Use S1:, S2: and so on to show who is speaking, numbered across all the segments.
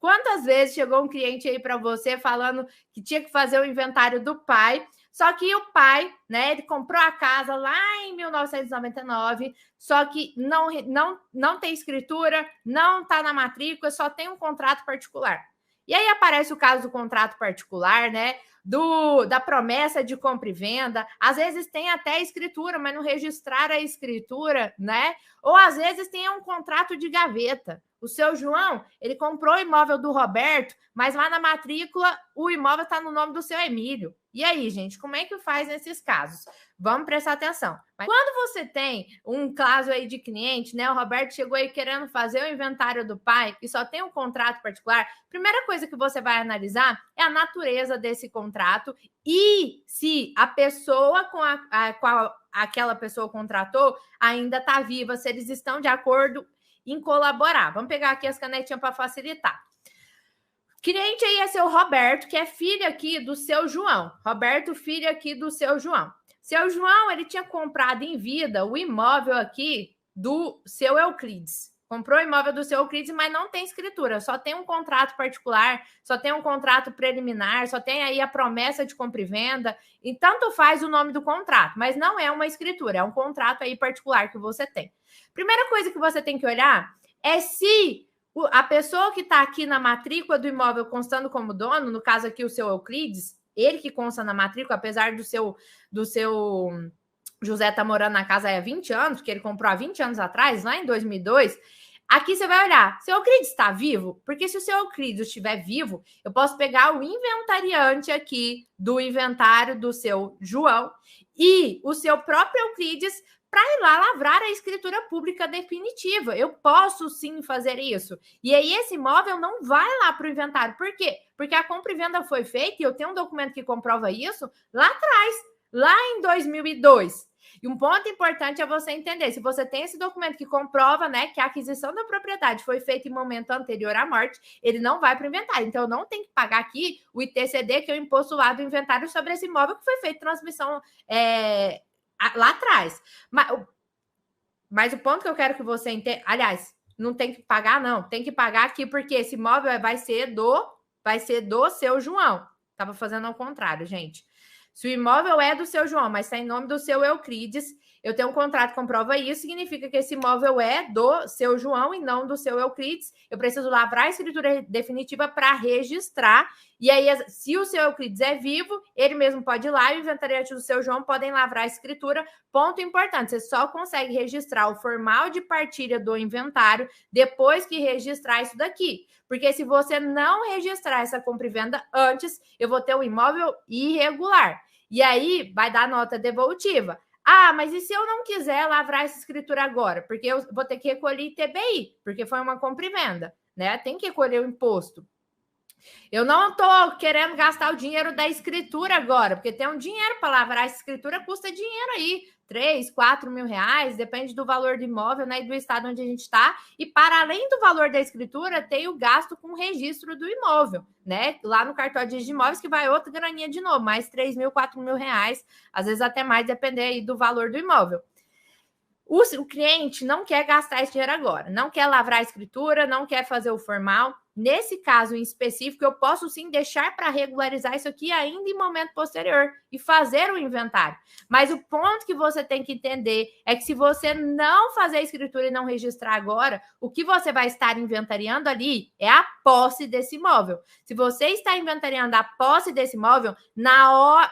S1: Quantas vezes chegou um cliente aí para você falando que tinha que fazer o inventário do pai, só que o pai, né, ele comprou a casa lá em 1999, só que não tem escritura, não está na matrícula, só tem um contrato particular. E aí aparece o caso do contrato particular, né? Da promessa de compra e venda. Às vezes tem até escritura, mas não registrar a escritura, né? Ou às vezes tem um contrato de gaveta. O seu João, ele comprou o imóvel do Roberto, mas lá na matrícula o imóvel está no nome do seu Emílio. E aí, gente, como é que faz nesses casos? Vamos prestar atenção. Mas quando você tem um caso aí de cliente, né? O Roberto chegou aí querendo fazer o inventário do pai e só tem um contrato particular, primeira coisa que você vai analisar é a natureza desse contrato e se a pessoa com a qual aquela pessoa contratou ainda está viva, se eles estão de acordo em colaborar. Vamos pegar aqui as canetinhas para facilitar. Cliente aí é seu Roberto, que é filho aqui do seu João. Roberto, filho aqui do seu João. Seu João, ele tinha comprado em vida o imóvel aqui do seu Euclides. Comprou o imóvel do seu Euclides, mas não tem escritura. Só tem um contrato particular, só tem um contrato preliminar, só tem aí a promessa de compra e venda. E tanto faz o nome do contrato, mas não é uma escritura, é um contrato aí particular que você tem. Primeira coisa que você tem que olhar é se a pessoa que está aqui na matrícula do imóvel constando como dono, no caso aqui o seu Euclides, ele que consta na matrícula, apesar do seu José tá morando na casa há 20 anos, que ele comprou há 20 anos atrás, lá em 2002, aqui você vai olhar, seu Euclides está vivo? Porque se o seu Euclides estiver vivo, eu posso pegar o inventariante aqui do inventário do seu João e o seu próprio Euclides para ir lá lavrar a escritura pública definitiva. Eu posso sim fazer isso. E aí esse imóvel não vai lá para o inventário. Por quê? Porque a compra e venda foi feita, e eu tenho um documento que comprova isso, lá atrás, lá em 2002. E um ponto importante é você entender, se você tem esse documento que comprova, né, que a aquisição da propriedade foi feita em momento anterior à morte, ele não vai para o inventário. Então, eu não tenho que pagar aqui o ITCD, que é o imposto lá do inventário sobre esse imóvel que foi feito transmissão lá atrás. Mas o ponto que eu quero que você entenda, aliás, não tem que pagar, não. Tem que pagar aqui, porque esse imóvel vai ser do seu João. Estava fazendo ao contrário, gente. Se o imóvel é do seu João, mas está em nome do seu Euclides, eu tenho um contrato que comprova isso, significa que esse imóvel é do seu João e não do seu Euclides. Eu preciso lavrar a escritura definitiva para registrar. E aí, se o seu Euclides é vivo, ele mesmo pode ir lá e o inventariante do seu João podem lavrar a escritura. Ponto importante, você só consegue registrar o formal de partilha do inventário depois que registrar isso daqui. Porque se você não registrar essa compra e venda antes, eu vou ter um imóvel irregular. E aí, vai dar nota devolutiva. Ah, mas e se eu não quiser lavrar essa escritura agora? Porque eu vou ter que recolher ITBI, porque foi uma compra e venda, né? Tem que recolher o imposto. Eu não estou querendo gastar o dinheiro da escritura agora, porque tem um dinheiro para lavrar essa escritura, custa dinheiro aí, 3, 4 mil reais, depende do valor do imóvel, né, e do estado onde a gente está. E para além do valor da escritura, tem o gasto com o registro do imóvel, né? Lá no cartório de imóveis, que vai outra graninha de novo, mais 3 mil, 4 mil reais, às vezes até mais, depender aí do valor do imóvel. O cliente não quer gastar esse dinheiro agora, não quer lavrar a escritura, não quer fazer o formal. Nesse caso em específico, eu posso sim deixar para regularizar isso aqui ainda em momento posterior e fazer o inventário. Mas o ponto que você tem que entender é que se você não fazer a escritura e não registrar agora, o que você vai estar inventariando ali é a posse desse imóvel. Se você está inventariando a posse desse imóvel,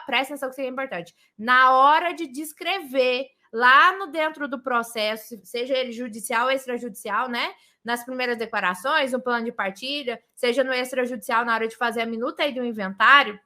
S1: presta atenção que isso é importante, na hora de descrever lá no dentro do processo, seja ele judicial ou extrajudicial, né? Nas primeiras declarações, no plano de partilha, seja no extrajudicial na hora de fazer a minuta aí do inventário,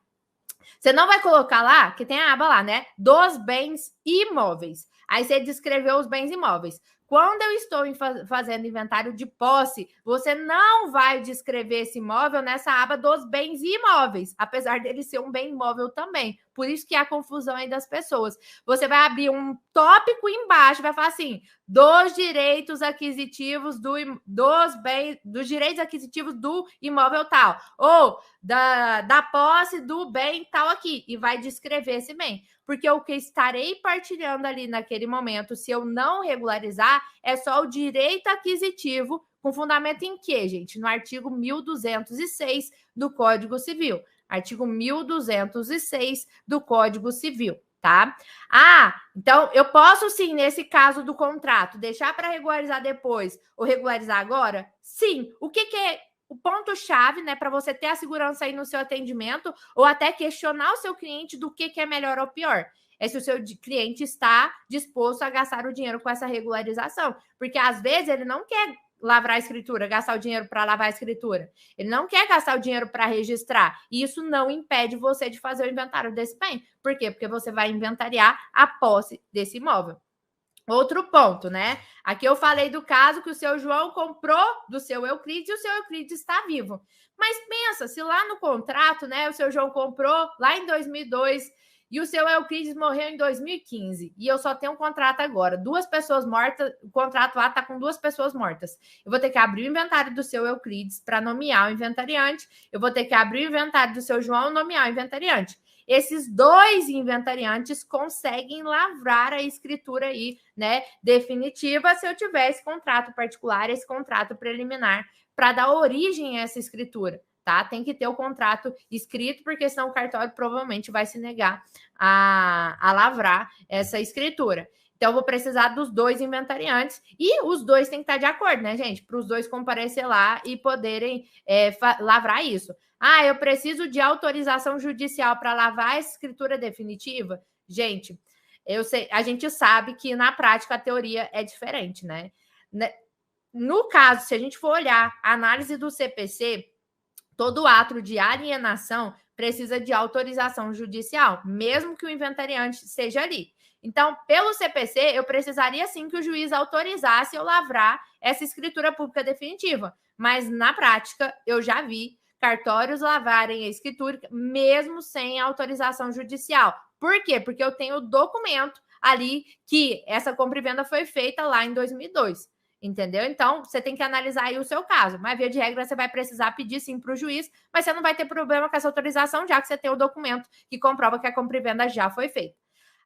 S1: você não vai colocar lá, que tem a aba lá, né? Dos bens imóveis. Aí você descreveu os bens imóveis. Quando eu estou fazendo inventário de posse, você não vai descrever esse imóvel nessa aba dos bens imóveis, apesar dele ser um bem imóvel também. Por isso que há confusão aí das pessoas. Você vai abrir um tópico embaixo, vai falar assim, dos direitos aquisitivos dos direitos aquisitivos do imóvel tal, ou da posse do bem tal aqui, e vai descrever esse bem. Porque o que estarei partilhando ali naquele momento, se eu não regularizar, é só o direito aquisitivo Com fundamento em quê, gente? No artigo 1206 do Código Civil. Artigo 1206 do Código Civil, tá? Então eu posso sim, nesse caso do contrato, deixar para regularizar depois ou regularizar agora? Sim. O que é o ponto-chave, né, para você ter a segurança aí no seu atendimento ou até questionar o seu cliente do que é melhor ou pior? É se o seu cliente está disposto a gastar o dinheiro com essa regularização. Porque às vezes ele não quer lavrar a escritura, gastar o dinheiro para lavar a escritura. Ele não quer gastar o dinheiro para registrar. E isso não impede você de fazer o inventário desse bem. Por quê? Porque você vai inventariar a posse desse imóvel. Outro ponto, né? Aqui eu falei do caso que o seu João comprou do seu Euclides e o seu Euclides está vivo. Mas pensa, se lá no contrato, né, o seu João comprou lá em 2002 e o seu Euclides morreu em 2015 e eu só tenho um contrato agora, 2 pessoas mortas, o contrato lá está com 2 pessoas mortas. Eu vou ter que abrir o inventário do seu Euclides para nomear o inventariante, eu vou ter que abrir o inventário do seu João e nomear o inventariante. Esses 2 inventariantes conseguem lavrar a escritura aí, né, definitiva, se eu tiver esse contrato particular, esse contrato preliminar, para dar origem a essa escritura, tá? Tem que ter o contrato escrito, porque senão o cartório provavelmente vai se negar a lavrar essa escritura. Então, eu vou precisar dos 2 inventariantes e os 2 têm que estar de acordo, né, gente? Para os 2 comparecer lá e poderem lavrar isso. Eu preciso de autorização judicial para lavar essa escritura definitiva? Gente, a gente sabe que na prática a teoria é diferente, né? No caso, se a gente for olhar a análise do CPC, todo ato de alienação precisa de autorização judicial, mesmo que o inventariante seja ali. Então, pelo CPC, eu precisaria sim que o juiz autorizasse eu lavrar essa escritura pública definitiva. Mas, na prática, eu já vi cartórios lavarem a escritura mesmo sem autorização judicial. Por quê? Porque eu tenho documento ali que essa compra e venda foi feita lá em 2002. Entendeu? Então, você tem que analisar aí o seu caso. Mas, via de regra, você vai precisar pedir sim para o juiz, mas você não vai ter problema com essa autorização, já que você tem o documento que comprova que a compra e venda já foi feita.